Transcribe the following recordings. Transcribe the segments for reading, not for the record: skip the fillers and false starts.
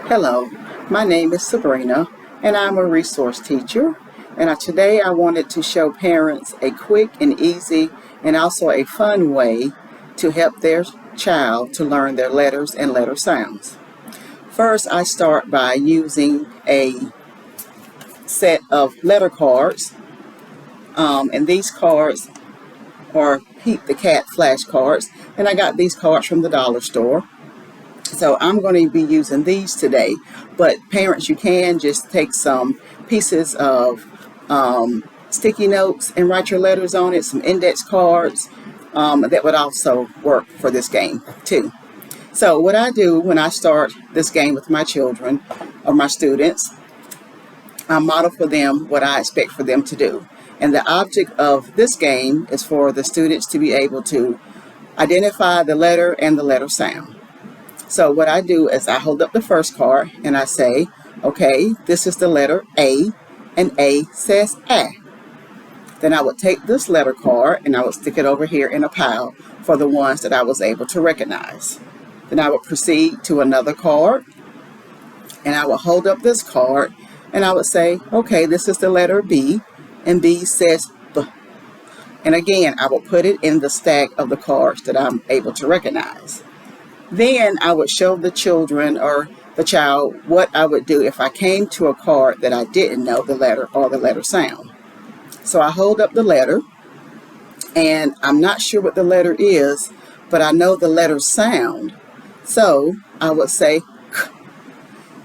Hello, my name is Sabrina and I'm a resource teacher, and today I wanted to show parents a quick and easy and also a fun way to help their child to learn their letters and letter sounds. First, I start by using a set of letter cards, and these cards are Pete the Cat flashcards, and I got these cards from the dollar store. So I'm going to be using these today, but parents, you can just take some pieces of sticky notes and write your letters on it, some index cards. That would also work for this game too. So what I do when I start this game with my children or my students, I model for them what I expect for them to do. And the object of this game is for the students to be able to identify the letter and the letter sound. So what I do is I hold up the first card and I say, okay, this is the letter A, and A says A. Then I would take this letter card and I would stick it over here in a pile for the ones that I was able to recognize. Then I would proceed to another card and I would hold up this card and I would say, okay, this is the letter B, and B says B. And again, I will put it in the stack of the cards that I'm able to recognize. Then I would show the children or the child what I would do if I came to a card that I didn't know the letter or the letter sound. So I hold up the letter and I'm not sure what the letter is, but I know the letter sound. So I would say K.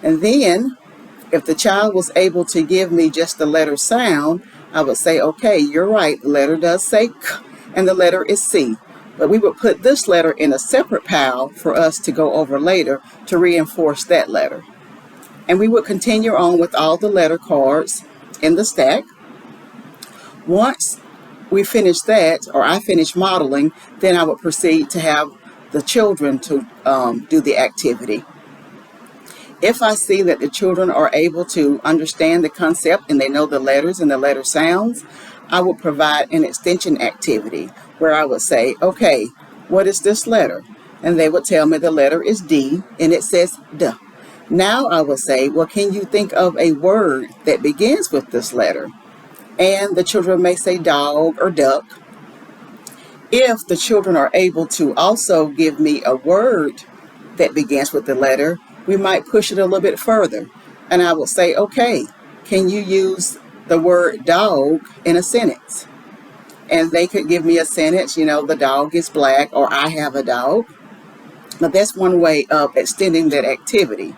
And then if the child was able to give me just the letter sound, I would say, okay, you're right, the letter does say K and the letter is C. But we would put this letter in a separate pile for us to go over later to reinforce that letter. And we would continue on with all the letter cards in the stack. Once we finish that, or I finish modeling, then I would proceed to have the children to do the activity. If I see that the children are able to understand the concept and they know the letters and the letter sounds, I would provide an extension activity where I would say, okay, what is this letter? And they would tell me the letter is D and it says D. Now I would say, well, can you think of a word that begins with this letter? And the children may say dog or duck. If the children are able to also give me a word that begins with the letter, we might push it a little bit further. And I will say, okay, can you use the word dog in a sentence? And they could give me a sentence, the dog is black, or I have a dog. But that's one way of extending that activity.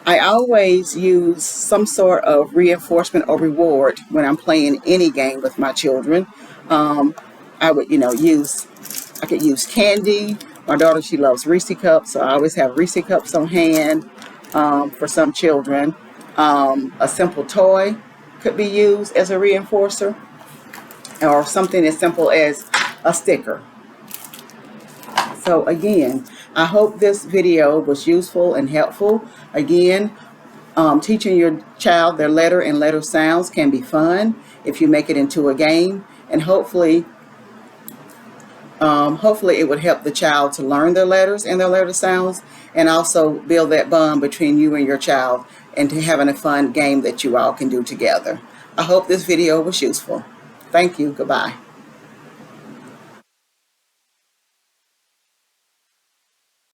I always use some sort of reinforcement or reward when I'm playing any game with my children. I would, I could use candy. My daughter, she loves Reese cups, so I always have Reese cups on hand for some children. A simple toy could be used as a reinforcer, or something as simple as a sticker. So again, I hope this video was useful and helpful. Again, teaching your child their letter and letter sounds can be fun if you make it into a game, and hopefully it would help the child to learn their letters and their letter sounds, and also build that bond between you and your child, and to having a fun game that you all can do together. I hope this video was useful. Thank you. Goodbye.